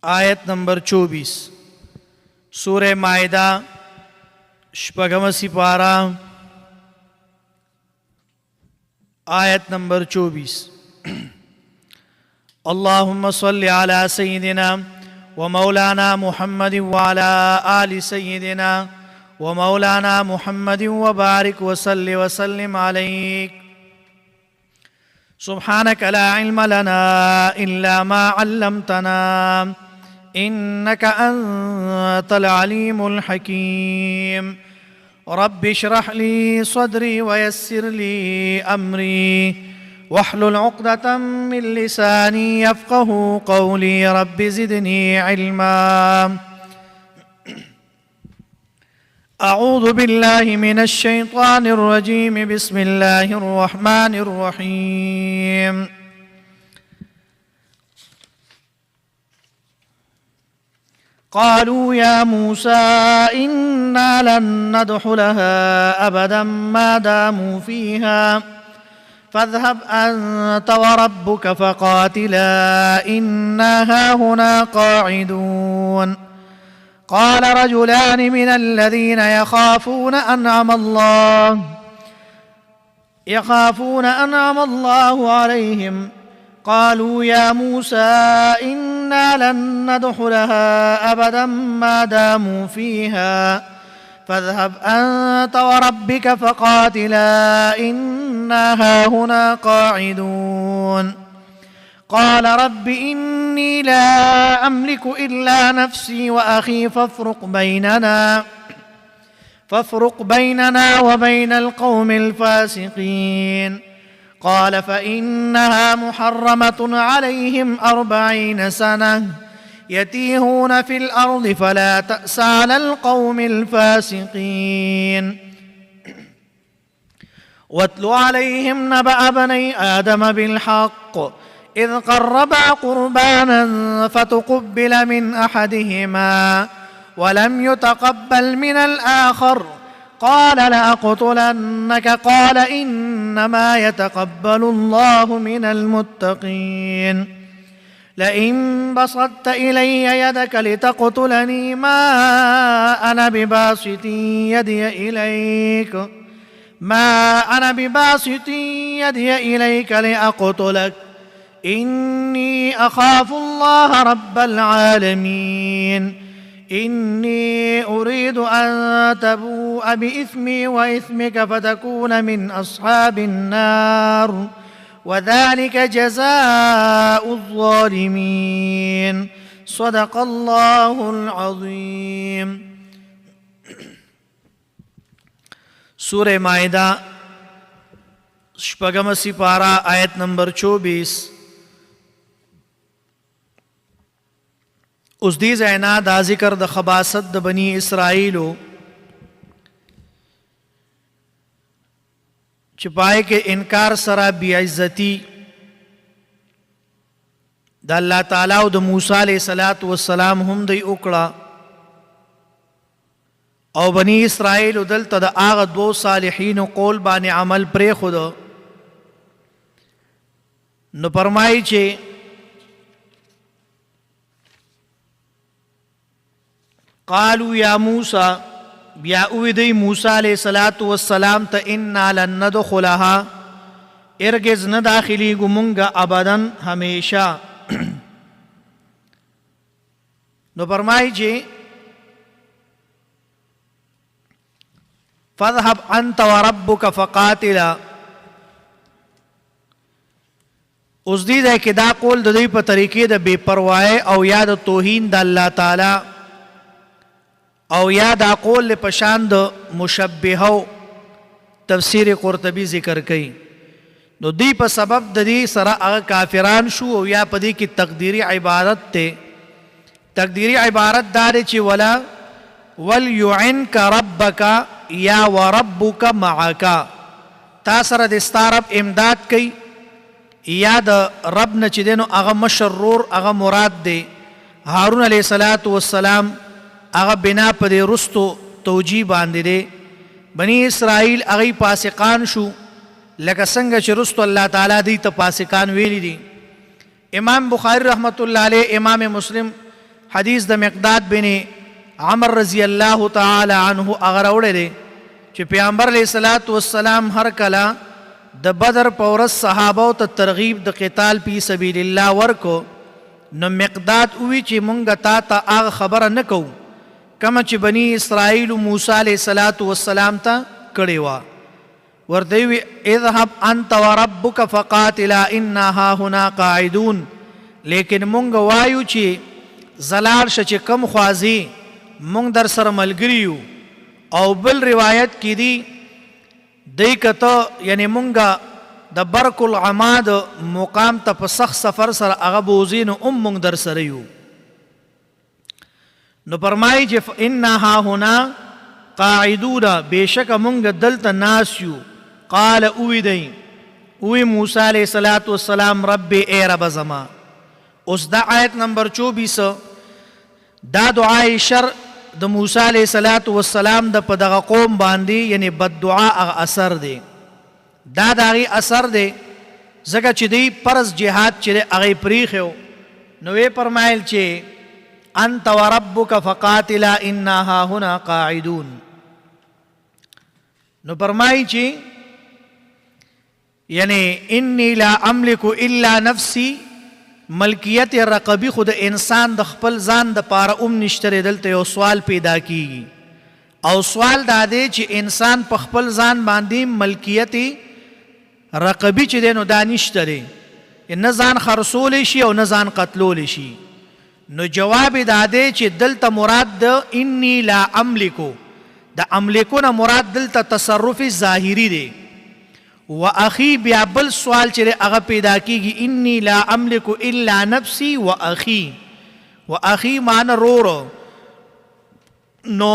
आयत नंबर 24 सूरह माइदा शपगम सिपारा आयत नंबर 24। अल्लाहुम्मा सल्लि अला सय्यिदिना व मौलाना मुहम्मद व अला आलि सय्यिदिना व मौलाना मुहम्मद व बारिक व सल्लि व सल्लिम अलैहि। सुब्हानक ला इल्म लना इल्ला मा अल्लमतना इन्नका अंतल अलीमुल हकीम। रब्बि इश्रह ली सदरी व यस्सिर ली अमरी वहलुल उक़दतम मिन लिसानी यफ़क़हू क़ौली। रब्बि ज़िदनी इल्मा। अऊज़ु बिल्लाहि मिनश शैतानिर रजीम। बिस्मिल्लाहिर रहमानिर रहीम। क़ालू या मूसा इन्ना लन नदख़ुलहा अबदन मा दामू फ़ीहा फ़ज़हब अन्त व रब्बुक फ़क़ातिला इन्ना हाहुना क़ाዒदून। क़ाल रजुलान मिनल्लज़ीन यख़ाफ़ून अनअम अल्लाहु अलैहिम क़ालू या मूसा इन्ना लन नदख़ुलहा अबदन मा दामू फ़ीहा फ़ज़हब अन्त व रब्बुक फ़क़ातिला इन्ना हाहुना क़ाዒदून। क़ाल रब्बि इन्नी ला अमलिकु इल्ला नफ़्सी व अख़ी फ़फ़रुक़ बैनना व बैनल क़ौमिल फ़ासिक़ीन। क़ाल फ़इन्नहा मुहर्रमतुन अलैहिम अर्बईन सनह यतीहून फ़िल अर्ज़ि फ़ला तअस अलल क़ौमिल फ़ासिक़ीन। वत्लु अलैहिम नबअ बनी आदम बिलहक़्क़ इज़ क़र्रबा क़ुरबानन फ़तुक़ुब्बिल मिन अहदिहिमा वलम युतक़ब्बल मिनल आख़र क़ाल लअक़तुलन्नक क़ाल इन्नमा यतक़ब्बलुल्लाहु मिनल मुत्तक़ीन। लइन बसत्त इलय्य यदक लितक़तुलनी मा अना बिबासिति यदिय इलैक लिअक़तुलक इन्नी अख़ाफ़ुल्लाह रब्बल आलमीन। इन्नी उरीदु अन तबूअ बिइस्मी व इस्मिक फ़तकून मिन अस्हाबिन नार वज़ालिक जज़ाउज़्ज़ालिमीन। सदक़ल्लाहुल अज़ीम। सूरह माइदा शपगम सिपारा आयत नंबर 24। उस दी ज़ैना दा ज़िक्र द खबासत द बनी इसराइलो छिपाए के इनकार सरा बेइज्जती द अल्लाह ताला द मूसा अलैहिस्सलातु वस्सलाम हम दई उकड़ा और बनी इसराइल उदल तद आग दो सालिहीन कौल बाने अमल प्रे खुद न फरमाई चे क़ालू या मूसा या उदई मूसा अलैहिस्सलातु वस्सलाम त इन्ना लन नदख़ुलहा इरगिज़ न दाखिली गुमुंगा अबदन हमेशा। न फरमाई चे फ़ज़हब अन्त व रब्बुक फ़क़ातिला। उस दी है कि दा कौल दई पर तरीके द बेपरवाए और याद तोहीन द अल्लाह ताला और याद आकौल पशान द मुशब्बिहो तफसीर क़ुरतबी ज़िक्र कई। तो दी पर सबब दी सरा अगर काफिरान शू और या पदी की तकदीरी इबारत ते तकदीरी इबारत दारे ची वला वल युइनका रब्बका या व रब्बुका मअका तासर दिस्तारब इमदाद कई याद रब न चिदेनो अगा मशरूर अगा मुराद दे हारून अलैहिस्सलातु वस्सलाम अगा बिना पदे रुस्तो तोजी बांधे दे बनी इसराइल अगई पासिकान शू लका संग च रुस्तो अल्लाह ताला दी त पासिकान वेली दी। इमाम बुखारी रहमतुल्लाह अलैह इमाम मुस्लिम حدیث د مقداد بن عمر رضی الله تعالی عنه هغه راوړی دی چې پیغمبر علیه الصلاۃ والسلام هر کله د بدر په ورځ صحابه ته ترغیب د قتال فی سبیل الله ورکو نو مقداد وی چې مونږ ته هغه خبره نه کوو کما چې بنی اسرائیل موسی علیه الصلاۃ والسلام ته کړی وا ورته وی اذهب انت وربك فقاتلا انا ها هنا قاعدون لیکن مونږ وایو چې زلال شچ کم خوازی مونږ در سره ملګریو او بل روایت کې دی دی کته یعنی مونږه د برق العماد مقام ته په سخت سفر سره هغه بوزین مونږ در سره یو نو فرمایي چې انا ها هنا قاعدون بشک مونږ دلته ناس یو قال اوی دی اوی موسی علیہ الصلوۃ والسلام رب ای رب زما اوس دا آیت نمبر 24 دا دعای شر د موسی علیہ الصلوۃ والسلام د په دغه قوم باندې یعنی بد دعا اثر دی دا دغه اثر دی زکه چې دی فرض جهاد چې هغه پریخو نو یې فرمایل چې انت وربک فقاتلا انا ها هنا قاعدون نو فرمایي چې یعنی انی لا املک الا نفسی ملکیت رقبی خود انسان د خپل ځان د پاره نشتره دلته یو سوال پیدا کیږي او سوال دا دی چې انسان په خپل ځان باندې ملکیت رقبی چې دینو دا نشتره نه ځان خرصول شي او نه ځان قتلول شي نو جواب دا دی چې دلته مراد د انی لا املکو د املکونه مراد دلته تصرف ظاهری دی و اخی بیا بل سوال چې هغه پیدا کیږي انی لا املک الا نفسی و اخی معنی رورو نو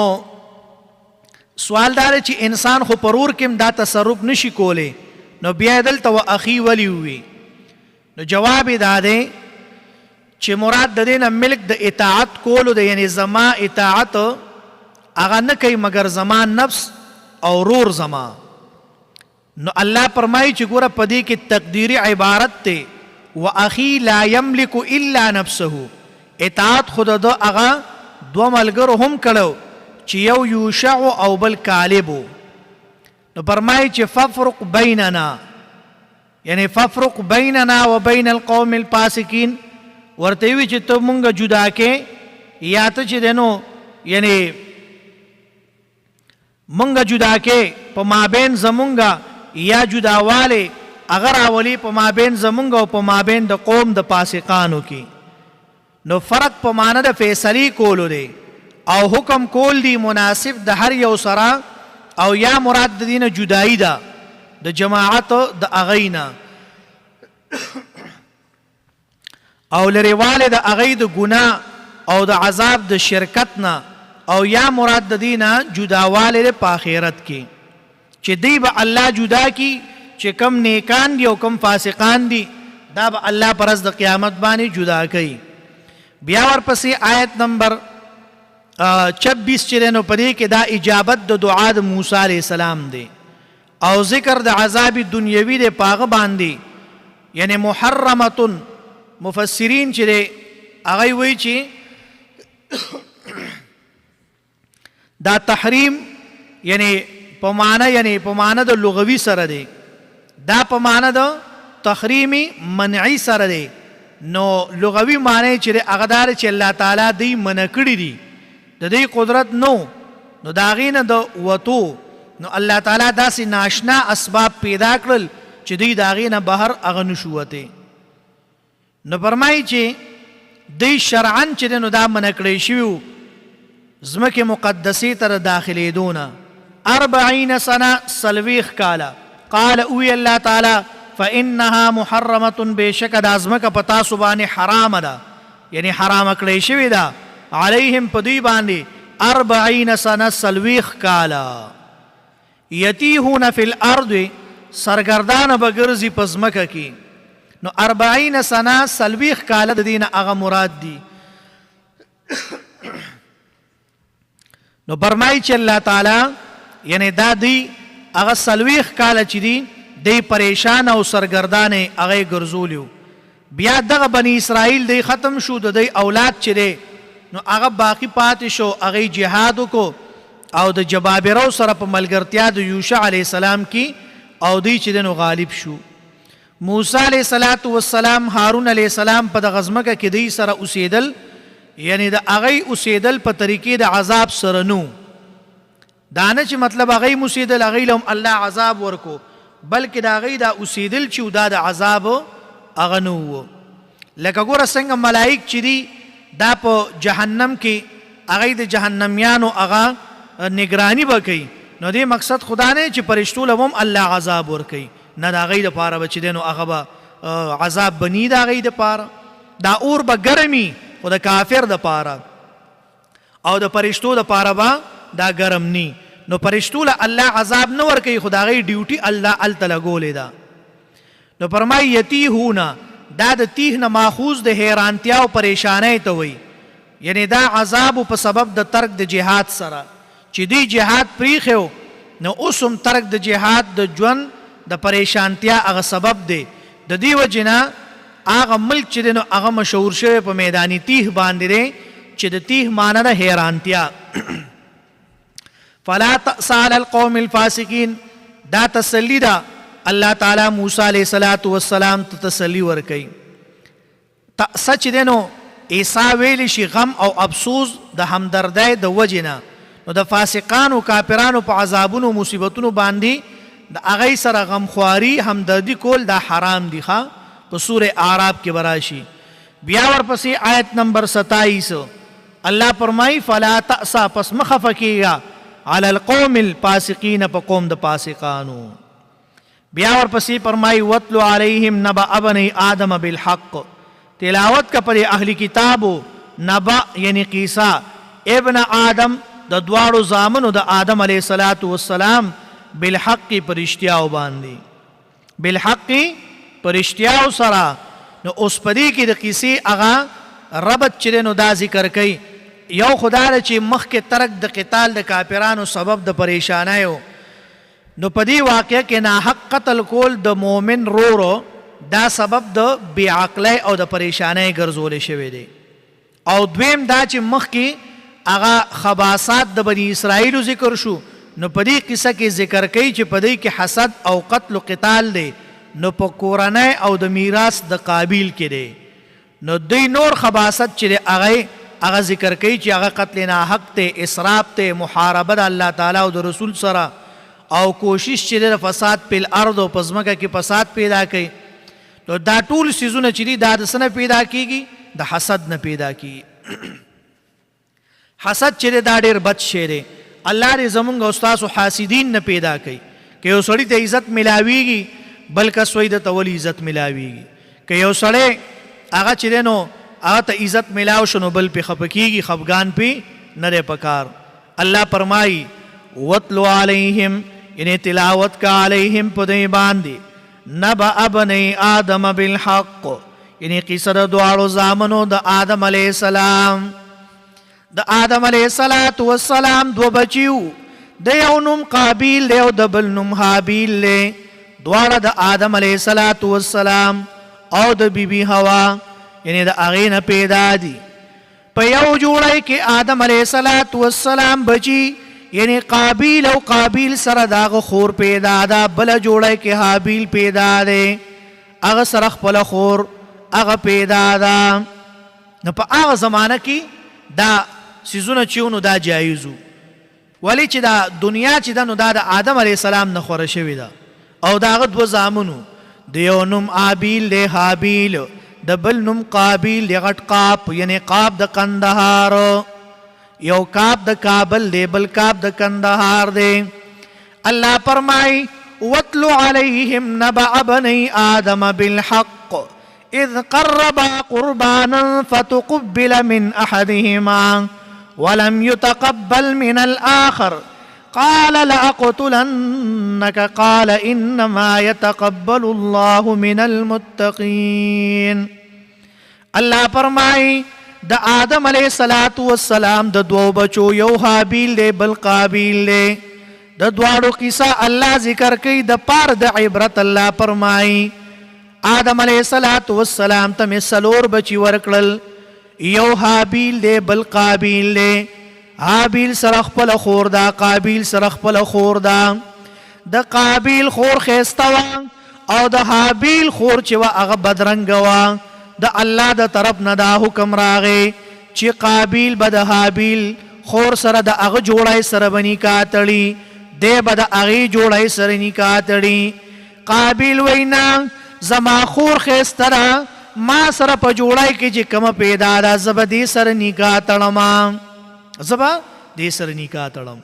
سوال دار چې انسان خو پرور کم دا تصرف نشي کوله نو بیا دلته و اخی ولی وی نو جواب دا دی چې مراد د دینه ملک د اطاعت کولو د یعنی زما اطاعت هغه نه کوي مگر زما نفس او رور زما نو الله فرمایي چې ګوره پدې کې تقديري عبارت ته واخي لا يملك الا نفسه اطاعت خود د هغه دو ملګرو هم کړو چې یو یوشع او بل کالب نو فرمایي چې ففرق بیننا یعنی ففرق بیننا وبین القوم الفاسقين ورته وی چې ته مونږه جدا کې یا ته چې دنو یعنی مونږه جدا کې په مابین زمونږه یا جداواله اگر اولی په مابین زمونږ او په مابین د قوم د فاسقانو کې نو فرق په معنی د فیصله کولو دی او حکم کول دی مناسب د هر یو سره او یا مراد د دینه جدایی ده د جماعت د اغینا او لريواله د اغی د ګناه او د عذاب د شرکت نه او یا مراد د دینه جداواله په آخرت کې چې دی به الله جدا کی چې کم نیکان دی او کم فاسقان دی دا به الله پر ورځ د قیامت باندې جدا کوي بیا ورپسې آیت نمبر 26 چې نو پدې کې دا اجابت د دعا د موسی علیہ السلام دی او ذکر د عذاب دنیوي د پاغه باندې یعنی محرمه مفسرین چې هغه وایي چې دا تحریم یعنی په معنی د لغوي سره دی دا په معنی د تحریمی منعی سره دی نو لغوي معنی چې هغه دار چې الله تعالی دی منع کړی دی د دې قدرت نو دا غینه د وتو نو الله تعالی داسې ناشنا اسباب پیدا کړل چې دوی دا غینه بهر اغه نشوته نو فرمایي چې دوی شرعاً چې نو دا منع کړی شو زمکه مقدسه تر داخلي دونه 40 سنه سلويخ کالا قال اوی الله تعالی فانها محرمه بشک د ازمکه پتا سبحانه حرام ده یعنی حرام کړی شوی ده علیهم پدی باندې 40 سنه سلويخ کالا یتیهون فی الارض سرگردان بغرزی پزمکه کی نو 40 سنه سلويخ کالا د دین هغه مراد دی نو فرمایي چې الله تعالی یعنی دا دی هغه سلويخ کاله چې دی پریشان او سرګردان هغه ګرځولیو بیا دغه بنی اسرائیل دی ختم شو د اولاد چې دی نو هغه باقی پاتې شو، هغه جهاد وکړو او د جبابرو سره په ملګرتیا د یوشع علیه السلام کې او دوی چې نو غالب شو. موسی علیه السلام هارون علیه السلام په دغه ځمکه کې دوی سره اوسېدل، یعنی د هغې اوسېدل په طریقې د عذاب سره نو، دا نه چې مطلب هغې اوسېدل هغې له هم الله عذاب ورکو، بلکې د هغې دا اوسېدل چې دا د عذاب هغه نه و. لکه ګوره څنګه ملائک چې دي دا په جهنم کې هغې د جهنمیانو هغه نگرانی به کوي، نو دې مقصد خدا نه چې فرشتو له هم الله عذاب ورکوي، نه د هغې دپاره به چې دی نو هغه به عذاب بني د هغې دپاره، دا اور به ګرمي خو د کافر دپاره او د فرشتو دپاره به دا ګرم نی. نو فرشتو له الله عذاب نه ورکوي، خو د هغې ډیوټي الله هلته لګولې ده. نو فرمایي یتیهونه، دا د تیه نه ماخوذ د حیرانتیا او پریشانۍ ته وایي، یعنی دا عذاب په سبب د ترک د جهاد سره چې دوی جهاد پریښی نو اوس هم ترک د جهاد د ژوند د پریشانتیا هغه سبب دی. د دې وجې نه هغه ملک چې دی نو هغه مشهور شوی په میدان تیه باندې دی چې د تیه معنی ده حیرانتیا. فلا تأس علی القوم الفاسقین، دا تسلی ده الله تعالی موسی علیه السلام ته تسلی ورکوي. تأس چې دی نو عیسی ویلی شي غم او افسوس د همدردۍ د وجې نه، نو د فاسقانو کافرانو په عذابونو مصیبتونو باندې د هغې سره غمخواري همدردي کول دا حرام دي. په سورة اعراف کې براشي. بیا ورپسې آیت نمبر 27 الله فرمایي فلا تأسا، پس مخفه کیږه علی القوم الفاسقین، په قوم د فاسقانو. بیا ورپسې فرمایي واتلو علیهم نبأ ابنی آدم بالحق، تلاوت کا پر اهلی کتابو نبأ یعنی قیصہ ابن آدم د دواړو زامنو د آدم علیه السلام بالحق پرشتیاو باندې، بالحق پرشتیاو سره. نو اوس پدې کې د قیصې هغه ربط چې نو دا ذکر کوي، یو خدا ده چې مخکې ترک د قتال د کافرانو سبب د پریشانیو، نو پدې واقعه کې ناحق قتل کول د مؤمن رورو دا سبب د بې عقلی او د پریشانۍ ګرځولی شوی دی. او دویم دا چې مخکې هغه خباثات د بني اسرائیلو ذکر شو، نو په دې قصه کې ذکر کوي چې په دې کې حسد او قتل و قتال دی، نو په کورنۍ او د میراث د قابیل کې دی. نو دوی نور خباثت چې دی هغه ذکر کوي چې هغه قتل ناحق ته، اسراف ته، محاربه د الله تعالی او د رسول سره، او کوشش چې د فساد په الارض او په ځمکه کې فساد پیدا کوي. نو دا ټول څیزونه چې دي دا د څه نه پیدا کیږي؟ د حسد نه پیدا کیږي. حسد چې دی دا ډېر بد شی دی، الله دې زمونږ او ستاسو حاسدین نه پیدا کوي. که یو سړي ته عزت ملاویږي بل کس وایي ده ته ولې عزت ملاویږي. که یو سړی هغه چې دی نو هغه ته عزت ملاو شو نو بل پې خفه کیږي، خفګان پې نه دی پکار. الله فرمایي واتلو علیهم، یعنی تلاوت کا علیهم په دوی باندې نبأ بنی آدم بالحق، یعنی قصه د دواړو زامنو د آدم علیه السلام. د آدم علیه السلام دو بچیو، د یو نوم قابیل دی او د بل نوم حابیل دی، دواړه د آدم علیه السلام او د بیبي حوا یعنی د هغې نه پیدا دي. په یو جوړی کې آدم علیه السلام بچي، یعنی قابیل او قابیل سره داغه خور پیدا ده، بل جوړی کې حابیل پیدا دی، هغه سره خپل خور هغه پیدا ده. نو په هغه زمانه کې دا سیزونه چې نو دا جایزو، ولی چې دا دنیا چې ده نو دا د آدم علیه السلام نه خوره شوې ده، او د هغه دوه زامنو، د یو نوم حابیل دی حابیل، د بل نوم قابیل دی غټ قاب یعنی قاب د قندهار، یو کاب د کابل دی بل کاب د کندهار دی. الله فرمای واتلو علیهم نبأ بنی آدم بالحق اذ قربا قربانا فتقبل من احدهما ولم يتقبل من الآخر قال لأقتلنك قال انما يتقبل الله من المتقين. الله فرمای د آدم علیه السلام د دوو بچو، یو حابیل دی بل قابیل دی، د دواړو قصه الله ذکر کوي د پار د عبرت. الله فرمایي آدم علیه السلام ته مې څلور بچي ورکړل، یو حابیل دی بل قابیل دی. حابیل سره خپل خور دا، قابیل سره خپل خور دا. د قابیل خور خیسته وه او د حابیل خور چې وه هغه بدرنګه وه. د الله د طرف نه دا حکم راغی چې قابیل به د حابیل خور سره د هغه جوړی سره به نکاح تړي، دی به د هغې جوړی سره نکاح تړي. قابیل وایي نه، زما خور ښایسته ده، ما سره په جوړی کې چې کومه پیدا ده زه به دې سره نکاح تړم، زه به دې سره نکاح تړم.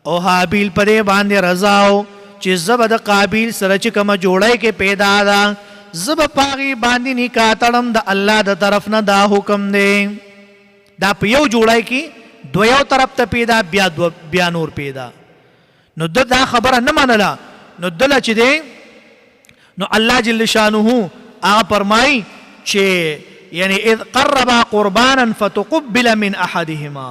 او حابیل په دې باندې رضا و چې زه به د قابیل سره چې کومه جوړی کې پیدا ده زه به په هغې باندې نکاح تړم. د الله د طرف نه دا حکم دی. دا په یو جوړی کې دو یو طرف ته پیدا بیا نور پیدا. نو د دا خبره نه منله. نو دله چې دی نو الله جل شانه هغه فرمایي چې یعنی اذ قربا قربانا فتقبل من احدهما،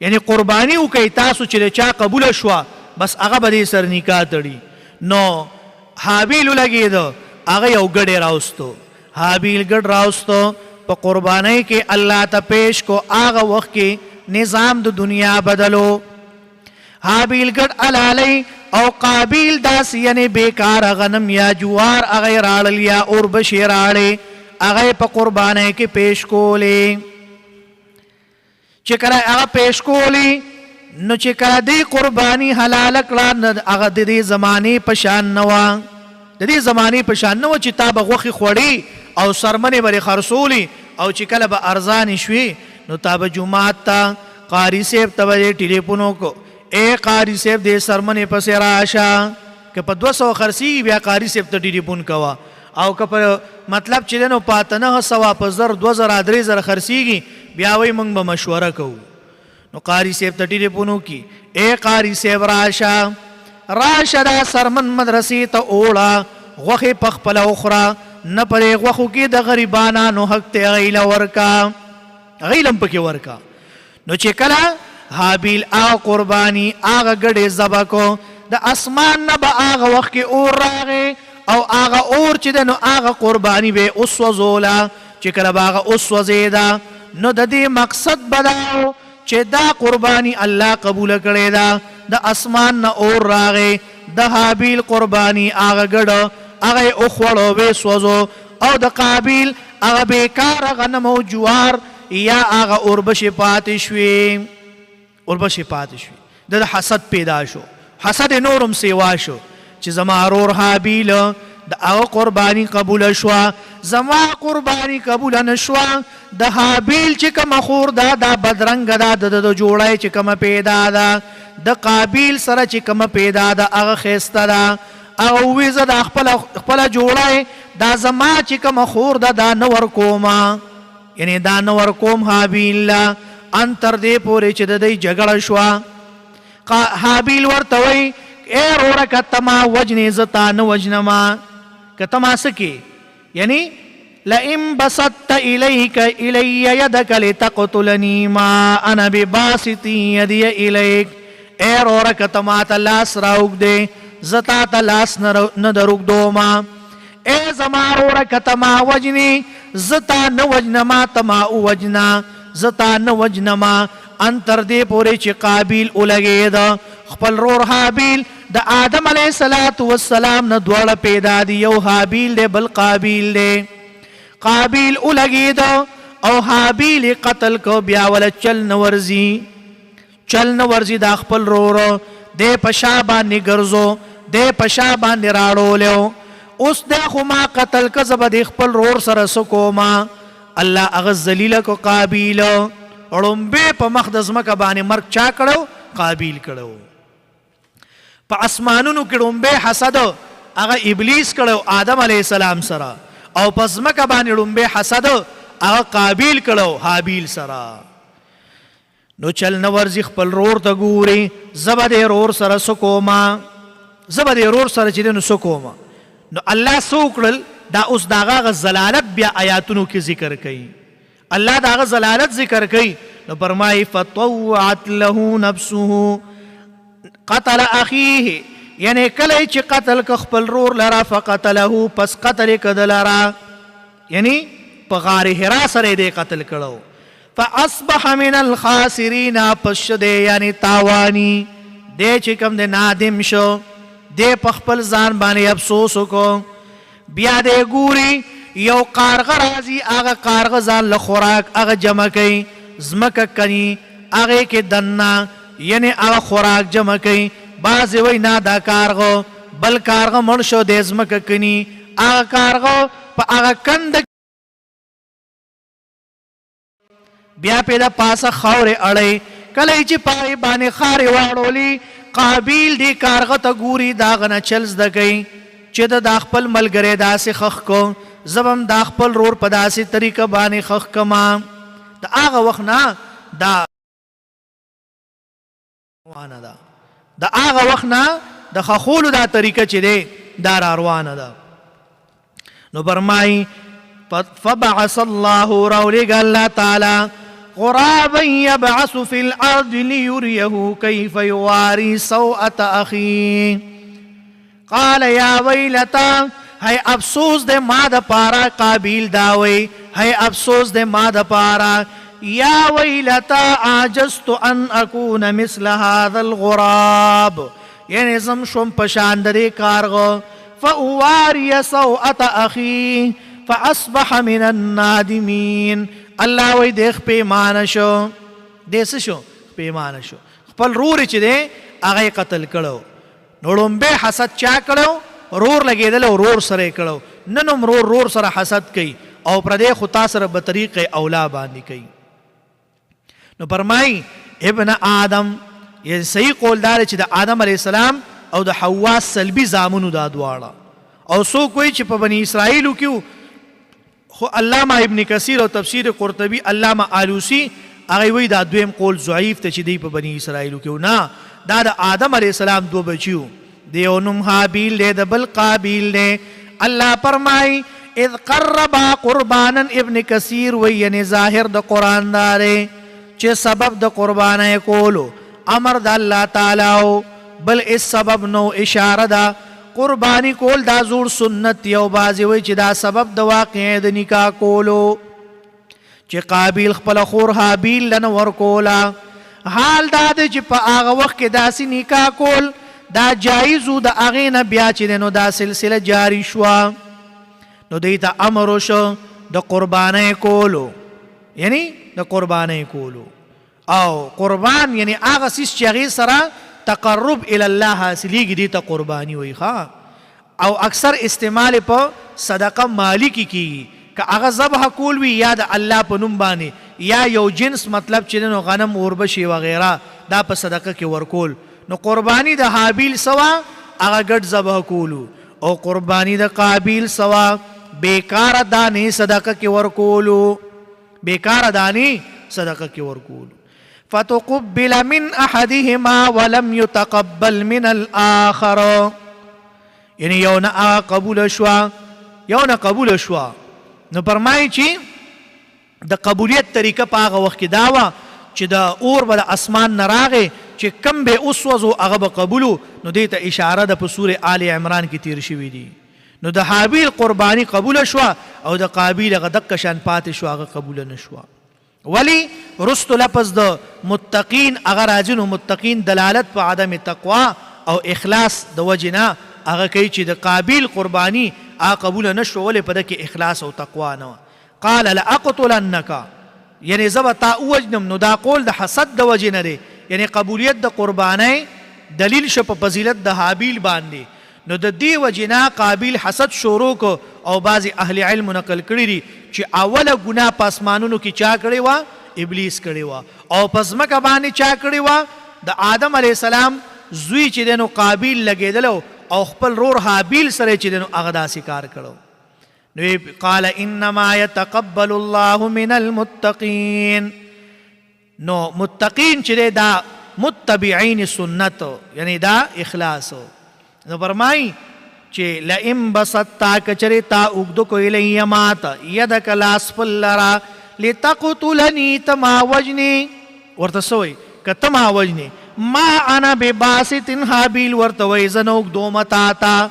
یعنی قربانی وکړئ تاسو چې د چا قبوله شوه بس هغه به دې سره نکاح تړي. نو حابیل ولګېده، هغه یو ګډې راوستو. حابیل ګډ راوستو په قربانۍ کې الله ته پیش کو. هغه وخت کې نظام د دنیا بدلو. حابیل ګډ علالی او قابیل داس یعنی بیکار غنم یا جوار هغه راړل یا اوربشې راړې هغه په قربانۍ کې پیش کولې. چې کله هغه پیش کولې نو چې کله دې قرباني حلاله کړه نو هغه د دې زمانې په شان نه وه. د دې زمانې په شان نه وه چې تا به غوښې خوړې او سرمنې به یې خرڅولې او چې کله به ارزانې شوې نو تا به جومات ته قاري صاحب ته به یې ټلیفون وکړو، اے قاری صاحب دې سرمنې پسې راشه. که په 200 خرڅېږي بیا قاری صاحب ته ټلیفون کوه، او که په مطلب چې دی نو په 900 په 1000 2000 3000 خرڅېږي بیا وایي موږ به مشوره کوو. نو قاری صاحب ته ټلیفون وکړي، اے قاری صاحب راشه، راشه دا سرمن مدرسې ته اوړه، غوښې په خپله وخوره، نه په دې غوښو کې د غریبانانو حق دی هغوی له ورکه، هغوی له هم پکې ورکه. نو چې کله حابیل آغا قربانی آغا گڑی زبا کو دا اسمان نبا آغا وقت کی اور راغے او آغا اور چی دے نو آغا قربانی بے اس وزولا چکر با آغا اس وزیدا نو دا دی مقصد بداو چی دا قربانی اللہ قبول کرے دا اسمان نا اور راغے دا حابیل قربانی آغا گڑا آغا اخوڑو بے سوزو او دا قابیل آغا بیکار غنمو جوار یا آغا اوربش پاتشوی اوربش پاتشوی دا حسد پیدا شو، حسد نورم سیوا شو چې زما ورور حابیل د هغه قربانی قبول شوه، زما قربانی قبول نشوه. د حابیل چې کومه خور ده دا بدرنګه ده، د جوړی چې کومه پیدا ده، د قابیل سره چې کومه پیدا ده هغه ښایسته ده. هغه ووایي زه دا خپله جوړی دا زما چې کومه خور ده دا نه ورکومه، یعنی دا نه ورکوم حابیل له ان تر دې پورې چې د دوی جګړه شوه. حابیل ورته وایي اے روره که ته ما وجنې زه تا نه وجنما، که ته ما څه کې یعنی لئن بسطت الیک الی یدک لتقتلنی ما انا بباسط یدی الیک. اے روره که ته ما ته لاس راوږدې زه تا ته لاس نه دروږدومه. اے زما روره که ته ما وجنې زه تا نه وجنما، ته ما ووجنه زه تا نه وجنما. ان تر دې پورې چې قابیل ولګېده خپل رور حابیل د آدم علیه السلام نه دواړه پیدا دي، یو حابیل دی بل قابیل دی. قابیل ولګېده او حابیل قتل کو، بیا وله چل نه ورځي دا خپل رور دی په شا باندې ګرځو، دی په شا باندې راړولی. اوس دی خو ما قتل که زه به د خپل رور سره څه کومه. الله هغه ذلیله کو قابیل، ړومبې په مخ د ځمکه باندې مرګ چا کړو؟ قابیل کړو. په اسمانونو کې ړومبې حسد هغه ابلیس کړو آدم علیه السلام سره، او په ځمکه باندې ړومبې حسد هغه قابیل کړو حابیل سره. نو چل نه ورځي خپل رور ته ګوري زه به د رور سره څه کومه، زه به د رور سره چې دی نو څه کومه. نو الله څه وکړل؟ دا اوس د هغه ضلالت بیا آیاتونو کې ذکر کوي. الله د هغه ضلالت ذکر کوي نو فرمایي فطوعت له نفسه قتل اخیه، یعنی کله چې قتل که خپل رور لره فقتله پس قتل یې که د لره، یعنی په غار حرا سره یې دی قتل کړو. فاصبح من الخاسرین پس دے یعنی تاوانی دے چې کوم دے نادم شو دے پخپل ځان باندې افسوس وکړو. بیا دے ګوري یو کارغه راځي هغه کارغه ځان له خوراک هغه جمع کوي ځمکه کني هغه کې دننه یعنی هغه خوراک جمع کوي. بعضې وایي نه دا کارغه بل کارغه مړ شو دی ځمکه کني هغه کارغه په هغه کنده بیا پې د پاسه خاورې اړی کله چې پای باندې خارې واړولي قابیل دی کارغه ته ګوري د هغه نه چل زده کوي چې د دا خپل ملګری داسې خښ کو زه به هم دا خپل رور په داسې طریقه باندې خښ کما. د هغه وخت نه دا روانه ده د هغه وخت نه د خښولو دا طریقه چې دی دا را روانه ده. نو فرمایي فبعث الله راولېږه الله تعالی غرابا يبعث في الارض ليريه كيف يواري سوءة اخيه قال يا ويلتا هاي افسوس دے ما دا پارا. قابیل داوي هاي افسوس دے ما دا پارا يا ويلتا عجزت ان اكون مثل هذا الغراب یعنی زم شوم پشان دے کارغو فأواري سوءة اخي فاصبح من النادمين. الله وی دیخ پیمانه شو دیس شو پیمانه شو خپل رور چې دی هغه قتل کړو. نو لومبه حسد چا کړو رور لګیدل او رور سره کړو. نن هم رور سره حسد کوي او پر دې خو تا سره به طریقې اولا باندې کوي. نو فرمای ابن آدم یې صحیح قول دار چې د آدم علی السلام او د حوا سلبي زامنو دا دواړه او سو کوئی چې په بنی اسرائیلو کې خو علامه ابن کثیر او تفسیر قرطبی علامه آلوسی هغه وی دا دویم قول ضعیف ته چې دی په بنی اسرائیلو کې نه دا د آدم علی السلام دو بچیو دیو نوم حابیل دی د بل قابیل دی. الله فرمای اذ قربا قربانا ابن کثیر وی یعنی ظاهر د قرآن داره چې سبب د قربانه کولو امر د الله تعالی بل اس سبب نو اشاره ده قربانی کول دا زور سنت یو بازی وی چې دا سبب د واقع د نکاح کولو چې قابیل خپل خور حابیل لنه ورکولا. حال دا دی چې په هغه وخت کې داسې نکاح کول دا جایز و د هغې نه بیا چې دی نو دا سلسله جاری شوه نو دوی ته امر وشو د قربانۍ کولو یعنی د قربانۍ کولو او قربان یعنی هغه څیز چې هغې سره تقرب الى الله حاصلیږي دې ته قرباني وایي ښه او اکثر استعمال په صدقه مالی کې کیږي که هغه ذبح کول وي یا د الله په نوم باندې یا یو جنس مطلب چې نو غنم اوربشي وغیره دا په صدقه کې ورکول. نو قربانی د حابیل سوا هغه ګډ ذبح کولو او قربانی د قابیل سوا بیکار دانی صدقه کې ورکولو بیکار دانی صدقه کې ورکولو. فتقبل من احدهما ولم يتقبل من الاخر یعنی یو نه قبول شوا یو نه قبول شوا. نو فرمایي چې د قبولیت طریقه په هغه وخت کې دا وه چې د اور به د اسمان نه راغی چې کم به اوس وځو هغه به قبولو. نو دې ته اشاره ده په سورې آل عمران کې تیر شوي دي. نو د حابیل قربانی قبوله شوه او د قابیل هغه دقه شان پاتې شو هغه قبوله نه شوه. ولی رستو لپس د متقین هغه راځي نو متقین دلالت په عدم تقوا او اخلاص د وجې نه هغه کوي چې د قابیل قربانی هغه قبوله نه شوه ولې په ده کې اخلاص او تقوا نه وه. قال لاقتلنک یعنی زه به تا ووجنم. نو دا قول د حسد د وجې نه دی یعنی قبولیت د قربانۍ دلیل شو په فضیلت د حابیل باندې. نو د دې وجې نه قابیل حسد شروع کو او بعضې اهل علم نقل کړي دي چې اوله ګناه په اسمانونو کې چا کړې وه ابلیس کړې وه او په ځمکه باندې چا کړې وه د آدم علیه السلام زوی چې دی نو قابیل لګېدلو او خپل رور حابیل سره چې دی نو هغه داسې کار کړو. نو قال انما يتقبل الله من المتقین. نو متقین چې دی دا متبعین سنت یعنی دا اخلاص. نو فرمای چې لئن بسطتا کچری تا اوږدو کو الی ماته یدک لاس خپل لرا لتقتلنی تما وجنی ورته سوی که تما وجنی ما انا بباسط حابیل ورته وی زه نه اوږدومه تا ته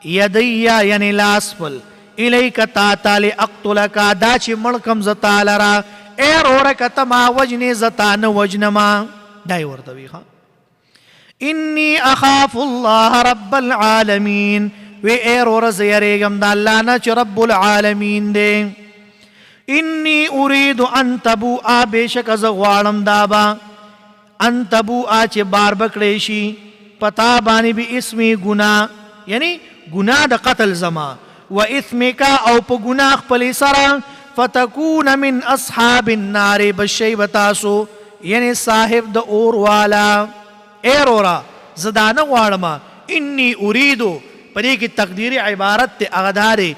یدیا یعنی لاس خپل الیک تا ته لاقتلک دا چې مړ کم زه تا لره اے رورا کتما وجنی زتان وجنما دای ورتوی خان انی اخاف اللہ رب العالمین وی اے رورا زیریگم دا اللہ نا چی رب العالمین دے انی اريد ان تبوء بیشک از غوالم دابا ان تبوء چی بار بکڑیشی پتا بانی بی اسمی گناہ یعنی گناہ دا قتل زما و اثمکا او پا گناہ پلی سرا فتکون من اصحاب النار بشی بتاسو یعنی صاحب دا اور والا اے رورا زدان غوالما انی اریدو پدی کی تقدیر عبارت تے اغدارے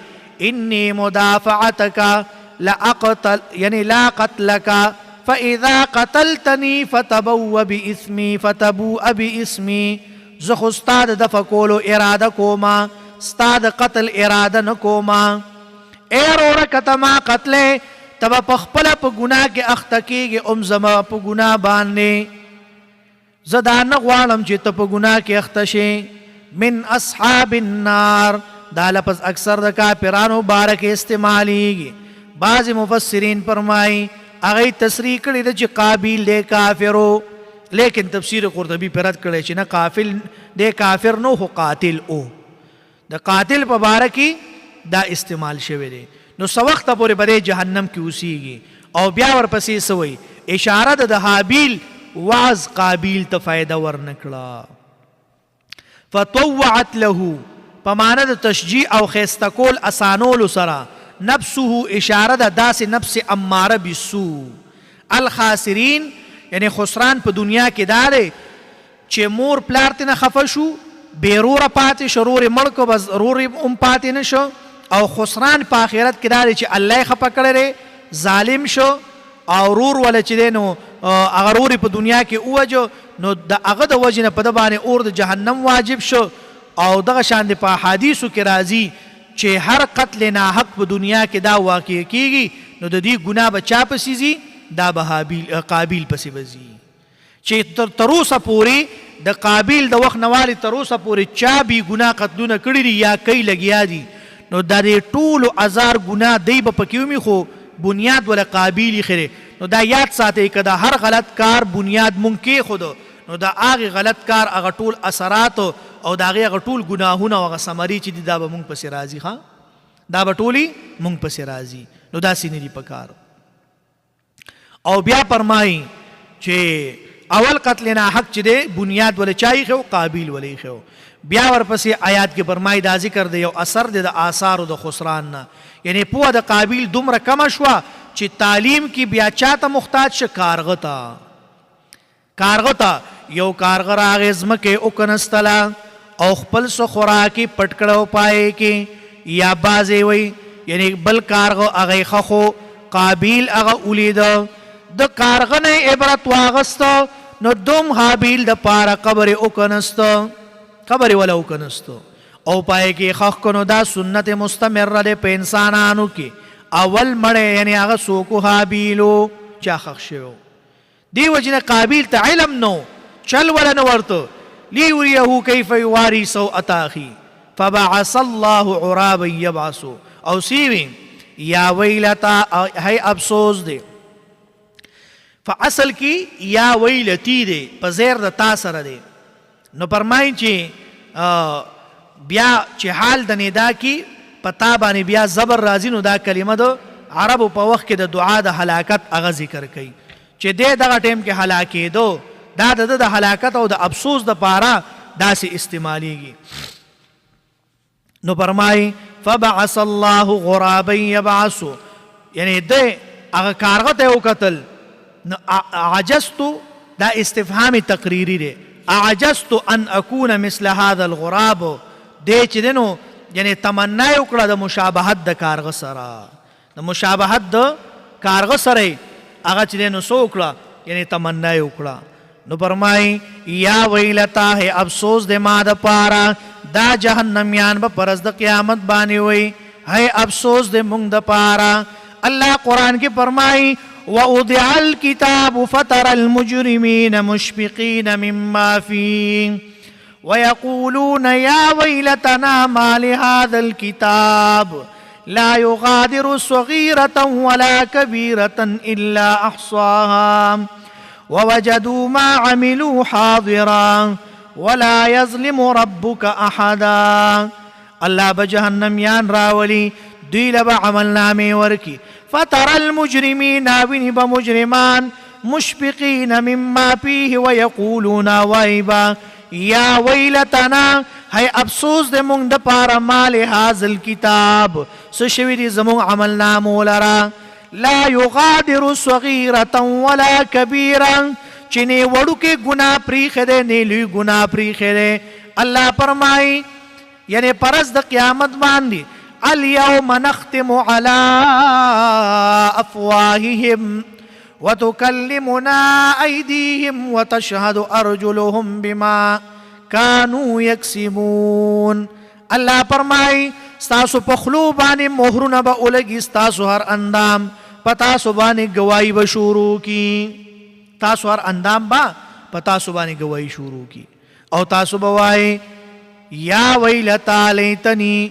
انی مدافعتکا لأقتل یعنی لا قتلکا فإذا قتلتنی فتبوء باسمی زخ استاد دفع کولو ارادہ کوما استاد قتل ارادہ نکوما اے رورا کتما قتلے تبا پخپلا پا گناہ کے اختکی گے زما پا گناہ باننے زدان نغوالم چیتا پا گناہ کے اختشے من اصحاب النار دا لپس اکثر دا کافرانو بارک استعمالی گی بعض مفسرین فرمائی اگئی تصریح کردی دا چی قابل دے کافرو لیکن تفسیر قرطبی پر رد کردی چی نا قافل دے کافر نو خو قاتل او دا قاتل پا بارکی دا استعمال شوی دے نو سوقت پوری بدے جہنم کی اسی گی او بیا ورپسی سوئی اشارہ دا حابیل وعظ قابیل تا فائدہ ورنکڑا فطوعت له پماند تشجیع او خیستکول اسانول سرا نفسه اشارہ دا دا سے نفس امارہ بسو الخاسرین یعنی خسران پا دنیا کے دارے چے مور پلارتنا خفشو بیرور پاتی شرور ملکو بز رور پاتی نشو او خسران پا آخرت کے دارے چے اللہ خپا کرے ظالم شو او رور والا چی دے نو اگر روری پا دنیا کے اوجو نو دا اغد وجن پا دبانے اور دا جہنم واجب شو او دا شان دے پا حدیثو کے رازی چے ہر قتل ناحق پا دنیا کے دا واقع کی گی نو دا دی گناہ بچا پسیزی دا قابیل پسی بزی چے تروسا پوری دا قابیل دا وقت نوالی تروسا پوری چا بھی گناہ قتلونا کری دی یا کئی لگیا دی نو دا دی طول و ازار گناہ دی با پکیومی خو بنیاد والا قابیلی خیرے نو دا یاد ساتے کہ دا ہر غلط کار بنیاد منکی خودو نو دا آغی غلط کار اغا طول اثراتو او دا آغی اغا طول گناہونا و اغا سمری چی دی دا با منگ پسی رازی خواہ دا با طولی منگ پسی رازی نو دا سینی دی پکار او بیا پرمائی چے اول قتلنا حق چی دے بنیاد والا چاہی خیو قابیل والی خیو بیا ورپسی آیات کے پرمائی دا ذکر دے یو اثر دے دا آثار دا خسران نا یعنی پوہ دا قابیل دمرا کم شوا چی تعلیم کی بیا چاہتا محتاج شا کارغتا یو کارغر آغیزم کے اکنستلا او خپل سو خوراکی پٹکڑو پائے کے یا بازے وی یعنی بل کارغ اغی خخو قابیل اغا اولید دا کارغن عبرت واغستا نو دوم حابیل دا پارا قبر اکنستا قبر والا اکنستو او پائے کے خخ کنو دا سنت مستمر دے پہ انسانانو کی اول مڑے یعنی آغا سوکو حابیلو چا خخ شو دی وجن قابیل تا علم نو چل ولا نورتو لیوریہو کیف یواری سو اتاخی فبعث اللہ عرابا یبعثو او سیویں یا ویلتا ہے افسوس دے فاصل کی یا ویلتی دے پزیر دا تاثر دے نو پرمائن چی بیا چی حال دا ندا کی پتا بانی بیا زبر رازی نو دا کلمہ دا عربو پا وقت دا دعا دا حلاکت اغا ذکر کئی چی دے دا ٹیم کے حلاکی دو دا دا دا حلاکت او دا افسوس دا پارا دا سی استعمالی گی نو پرمائی فبعث اللہ غرابا یبعثو یعنی دے اغا کارغت ہے او قتل عجزتو دا استفہامی تقریری دے اعجزتو ان اکون مثل هذا الغراب دے چی دنو یعنی تمنائی اکڑا دا مشابہت دا کارغ سرا دا مشابہت دا کارغ سرے اگا چی دنو سو اکڑا یعنی تمنائی اکڑا نو فرمائی یا ویلتا ہے افسوس دے ما دا پارا دا جہنمیان با پرز دا قیامت بانی ہوئی ہے افسوس دے منگ دا پارا اللہ قرآن کی فرمائی وَأُضِعَ الْكِتَابُ فَتَرَ الْمُجْرِمِينَ مُشْفِقِينَ مِمَّا فِيهِ وَيَقُولُونَ يَا وَيْلَتَنَا مَا لِهَذَا الْكِتَابِ لا يغادر صغيرة ولا كبيرة إلا أحصاها ووجدوا ما عملوا حاضرا ولا يظلم ربك أحدا. الله بجهنم یان راولی دوی لبا عمل نامی ورکی فتر المجرمین وینی بمجرمان مشفقین مما فيه ويقولون وایبا یا ویلتنا ہے افسوس دے مونگ دا پارا مال حاصل کتاب سشوی دی زمونگ عمل نامو لرا لا یغادر صغیرتا ولا کبیرا چنے وڑو کے گناہ پریخ دے نیلوی گناہ پریخ دے. اللہ فرمائی یعنی پرز دا قیامت باندی اليوم نختم على افواههم وتكلمنا أيديهم وتشهد أرجلهم بما كانوا يكسبون. اللہ فرمائی ستاسو پخلو بانی مہرون با اولگی ستاسو ہر اندام پتاسو بانی گواہی با شروع کی. تاسو ہر اندام با پتاسو بانی گواہی شروع کی او تاسو بوائی یا ویلتا لیتنی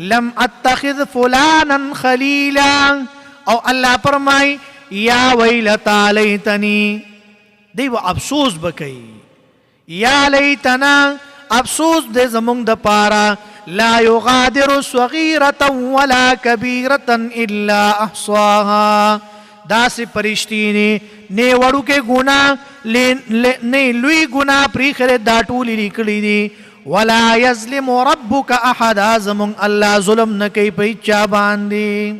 لم اتخذ فلانا خلیلا. او اللہ فرمائی یا ویلتا لیتنی دی و افسوس بکی یا لیتنا افسوس دے زمونگ دا پارا لا یغادر صغیرتا ولا کبیرتا الا احصاها دا سی پرشتینی نے وڑو کے گناہ نے لوی گناہ پریخر دا ٹولی لکلی دی ولا یظلم ربک احدا زمونگ اللہ ظلم نکی پیچا باندی.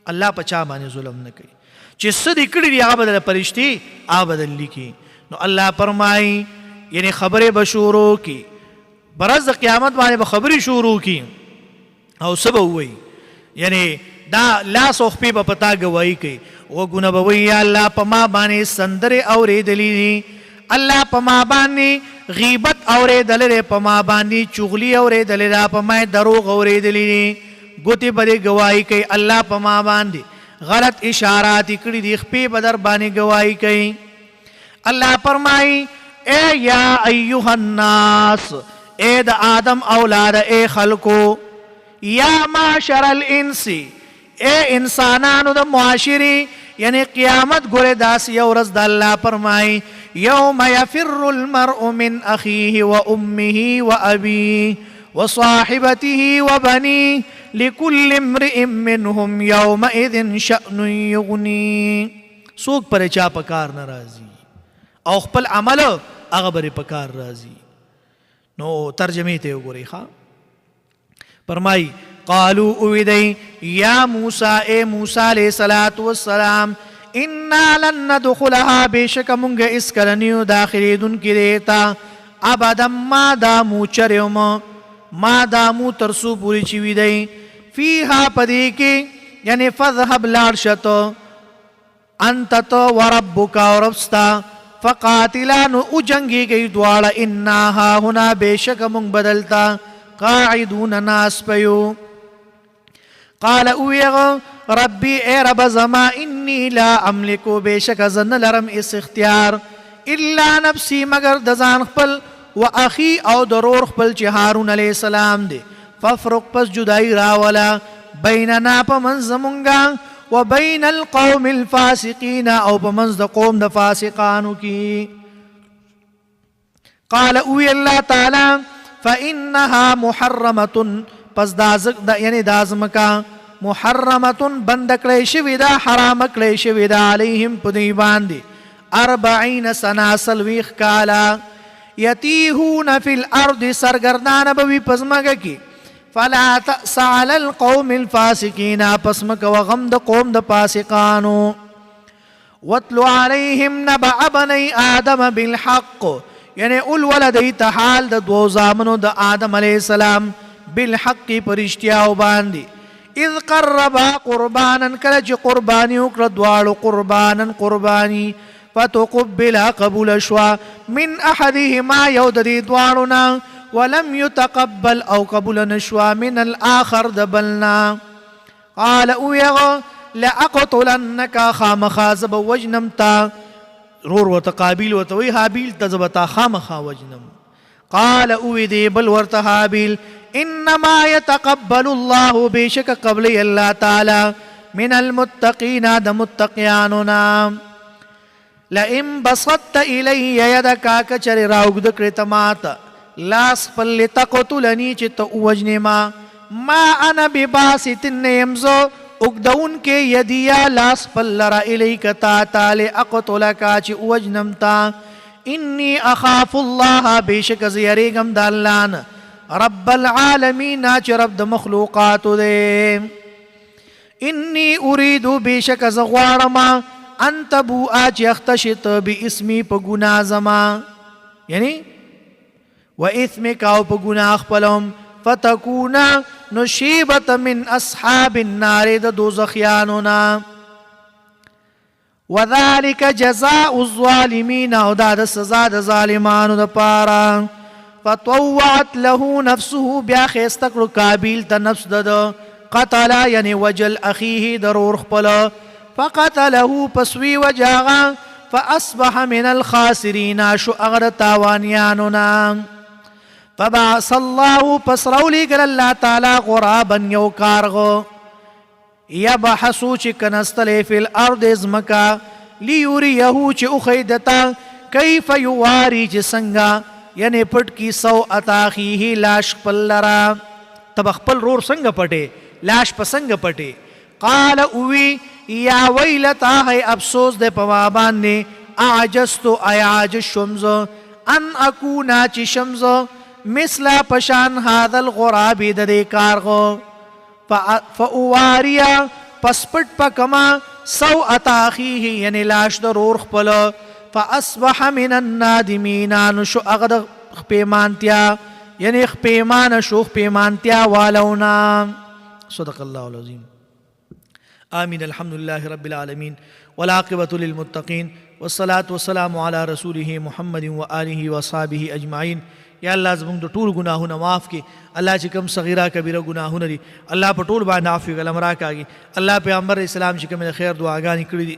اللہ پچا باندی ظلم نکی چی صدی کڑی دی آبادل پرشتی آبادل لکی. نو اللہ فرمائی یعنی خبر بشورو کی برز قیامت بانے بخبری شروع کی او سب ہوئی یعنی دا لاس اخپی با پتا گوائی کی وہ گناہ بوئی یا اللہ پما بانے سندر اورے دلیلی اللہ پما بانے غیبت اورے دلیلے پما بانے چغلی اورے دلیلہ پما دروغ اورے دلیلی گوتی بدے گوائی کی اللہ پما بانے غلط اشارات اکڑی دی اخپی بدر بانے گوائی کی. اللہ فرمائی اے یا ایوہ الناس اے دا آدم اولاد اے خلقو یا معاشر الانسی اے انسانانو دا معاشری یعنی قیامت گرے داس یورز دا اللہ فرمائی یوم یفر المرء من اخیه و امه و ابیه و صاحبته و بنیه لکل امرئ منهم یومئذ شأن یغنی. سوک پر چا پکار نرازی او خپل عمل اغبر پکار رازی. نو ترجمه تے گوری خواہ فرمائی قالو اویدئی یا موسیٰ اے موسیٰ علیہ السلام انا لن ندخلها بیشک منگ اس کلنیو داخلی دن کی دیتا ابدا ما دامو چرم ما دامو ترسو پوری چوی دئی فیہا پدی کی یعنی فذہب لارشت انتت وربک وربستا فقاتلان اجنگی گئی دوارا انہا ہنا بیشک منگ بدلتا قاعدون ناس پیو. قال اویغ ربی اے رب زما انی لا املکو بیشک زن لرم اس اختیار الا نفسی مگر دزان خپل و اخی او درور خپل چی ہارون علیہ السلام دے ففرق پس جدائی راولا بیننا پا منز منگا و بین القوم الفاسقین او پا منز دا قوم دا فاسقانو کی. قال اوی اللہ تعالی فإنها محرمة پس یعنی دازمکا محرمة بندکلی شوی دا حرامکلی شوی دا علیہم پدی باندی 40 سنہ سلویخ کالا یتیہون فی الارض سرگردان بوی پزمگا کی فلا تأس علی القوم الفاسقین پسمک وغم دا قوم دا فاسقانو. واتلو علیہم نبع بنی آدم بالحق یعنی الولدی تحال دا دو زامنو دا آدم علیہ السلام بالحق پرشتیاو باندی اذ قربا قربانا کلچ قربانی اکر دوالو قربانا قربانی فتقبلا قبول شوا من احدهما یوددی دوالونا ولم يتقبل او قبول نشوا من الاخر دبلنا. قال اویغ لأقتلنکا خامخازب وجنمتا رور ورطا قابیل ورطا وی حابیل تزبتا خامخا وجنم. قال اوی دے بل ورطا حابیل इन्नमा यतक़ब्बल अल्लाह बेशक क़ब्ल अल्लाह ताला मिनल मुत्तक़ीना द मुत्तक़ियानुना लइम बसत्त इलैया यदका कचरे राउगद कृतमात लास पल्ले तक़तुलनी चित उवजने मा अना बिबासितिन यमज़ो उगदउन के यदिया लास पल्लरा इलैका ताले अक़तुलका ची उवजनमता इन्नी अख़ाफ़ुल्लाह बेशक ज़यरेगम दाल्लान रब्बल आलमीन च रब द मखलूक़ात दे इन्नी उरीदु बेशक ज़ग़वारमा अंतबू आज यख्तशित बि इसमी प गुनाह ज़मा यानी व इस्मे काव प गुनाह ख़पलम फ़तकूना नुशीबत मिन अस्हाबिन नारे द दोज़खियानुना वज़ालिक जज़ाउ ज़्वालिमीन और दा सज़ा द ज़ालिमानु द पारा फ़तवअत लहू नफ्सुहु ब्या ख़ेस्तक काबिल त नफ्स दद क़तला यानी वजल अख़ीही दरोर ख़पल फ़क़तलहू पसवी वजागा फ़अस्बह मिनल ख़ासिरीन शु अगर तावानियानुना फ़बअसल्लाहु पसरौली गल अल्लाह ताला ग़ुराबन यौ कारगो यबहसु च कनस्तले फिल अर्द इज़्मका लियुरियहु च उखैदता कैफ युवारी च संगा यानी पट की सौ अताखी लाश पल्लरा तब खपल रोर संग पटे लाश पसंग पटे काल उवी या वैलता है अफसोस दे पवाबान ने आजस्तु आयाज शुम्ज़ अन अकूना ची शम्ज़ मिसला पशान हादल ग़ुराबी दे कारगो फ़उवारिया पसपट पकमा सौ अताखी यानी लाश दरोर खपल फ़अस्बह मिनन नादिमीना नुशु अगद पेमानत्या यानी पेमान शुख पेमानत्या वालौना सदक़ल्लाहुल अज़ीम आमीन अल्हम्दुलिल्लाहि रब्बिल आलमीन वल आक़िबतु लिल मुत्तक़ीन वस्सलातु वस्सलामु अला रसूलिहि मुहम्मदिन व आलिहि व अस्हाबिहि अजमाइन या अल्लाह ज़मूंग द टूल गुनाहुना माफ़ की अल्लाह चिकम सगीरा कबीरा गुनाहुना दी अल्लाह पर टूल बा नाफ़ी गलमरा कागी अल्लाह पैगम्बर इस्लाम चिकम खैर दुआगानी करी दी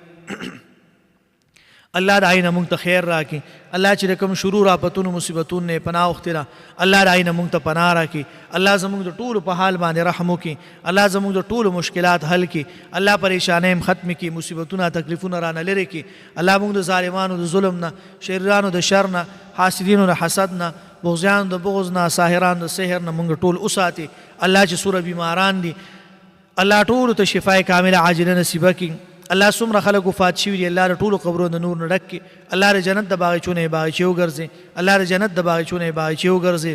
अल्लाह दाई नमुंग त खैर राखी अल्लाह ची रकम शुरू रापतुन मुसीबतुन ने पनाह उख्तिरा अल्लाह दाई नमुंग त पनाह राखी अल्लाह ज़मूंग द टूल पहाल बाने रहमो की अल्लाह ज़मूंग द टूल मुश्किलात हल की अल्लाह परेशानेम ख़त्म की मुसीबतुना तकलीफुना राना लेरे की अल्लाह मुंग द ज़ालिमानु द ज़ुल्मना शरीरानु द शरना हासिदीनु द हसदना बुग़्यान द बुग़्ज़ना साहिरान द सेहर न मुंग टूल उसाती अल्लाह ची सूर बीमारान दी अल्लाह टूल त शिफ़ाए कामिला आजिल नसीबा की अल्लाह सुमरा खलक वफ़ात शिवी अल्लाह रे टूल क़ब्रों द नूर न ढक के अल्लाह रे जन्नत द बाग़चूने बाग़चे उगर्ज़े अल्लाह रे जन्नत द बाग़चूने बाग़चे उगर्ज़े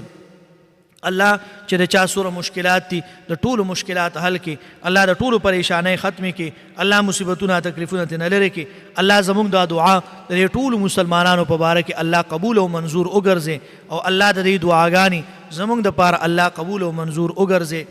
अल्लाह चे द चा सूर मुश्किलात थी द टूल मुश्किलात हल की अल्लाह द टूल परेशानी ख़त्म की अल्लाह मुसीबतुना तकलीफुना ते न लेरे की अल्लाह ज़मूंग दा दुआ द टूल मुसलमानानो पबारक अल्लाह कबूल व मंजूर उगर्ज़े और अल्लाह द दुआगानी ज़मूंग द पार अल्लाह कबूल व मंजूर उगर्ज़े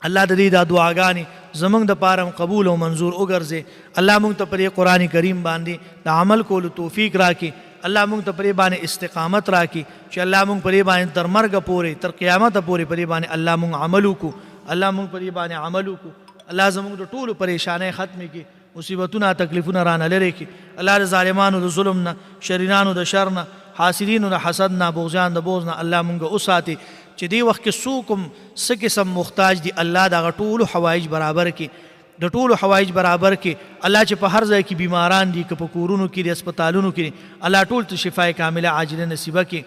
अल्लाह द दा दुआगानी ज़मूंग द पारम कबूल व मंजूर उगर्ज़े अल्लाह मुंग त पर कुरान करीम बांधी द अमल को तौफीक राखी अल्लाह मुंग त परे बाने इस्तिकामत राखी कि अल्लाह मुंग परे बाने तर मर्ग पोरे तर क़यामत पोरे परे बाने अल्लाह मुंग अमलू को अल्लाह मुंग परे बाने अमलू को अल्लाह ज़मूंग द टूल परेशानी ख़त्म की मुसीबतुना तकलीफुना राना लेरे की अल्लाह द ज़ालिमानु द ज़ुल्मना शरीरानु द शरना हासिदीनु द हसदना बुग़्यान द बोझना अल्लाह मुंग उसाती ची दी वक्त के सूकुम से किस्म मुख्ताज दी अल्लाह दा टूल हवाइज बराबर की द टूल हवाइज बराबर की अल्लाह चे हर ज़ाय की बीमारान दी कपूरूनु की अस्पतालूनु की अल्लाह टूल तो शिफ़ाए कामिला आजिल नसीबा की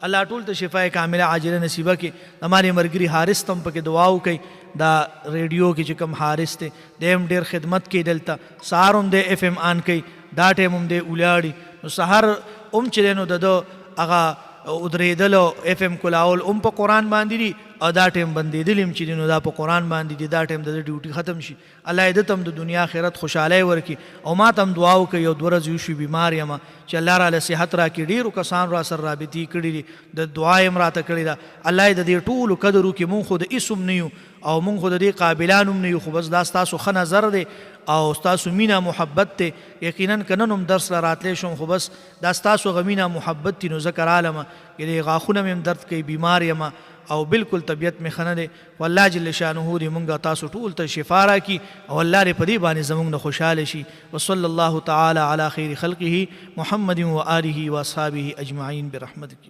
अल्लाह टूल तो शिफ़ाए कामिला आजिल नसीबा की हमारी मरगरी हारिस तम पके दुआओ कई दा रेडियो की चिकम हारिस थे देम डेर खिदमत की डलता सारुम दे FM आन कई दाटे मुम दे उलाड़ी सहर चिलेनो ददो अगा उदरेदलो FM कुलाउल पर कुरान बांधी दी और दा टाइम बंदी दिलिम चिदिनो दा पर कुरान बांधी दी दा टाइम द ड्यूटी ख़त्म शी अल्लाह दतम द दुनिया आखिरत खुशहाली वर्की और मा तम दुआओ कई और दरज यूशी बीमार यमा च अल्लाह रा सेहत रा की ढेरों कसान रा सर राबिती कड़ी द दुआ इमरात कड़ी दा अल्लाह द टूल कदरू की मुँह खुद इसम नहीं और मुँह खुद दे काबिलानुम नहीं खु बस दास्तासु खना जर दे और उस्तासु मीना मोहब्बत ते यकीनन कननुम दर्स रातले शुम खु बस दास्तासु गमीना मोहब्बत ती नो ज़कर आलमा ये गाखुना में दर्द कई बीमार यमा और बिल्कुल तबीयत में खन दे वल्लाह जल्ल शानुहु दी मुंगा तासु टूल त शिफारा की और अल्लाह रे पदी बानी ज़मूंग न खुशहाल शी वसल्लल्लाहु तआला अला खैरि खल्क़िही मुहम्मदिन व आलिहि व अस्हाबिही अजमाइन बिरहमतिक।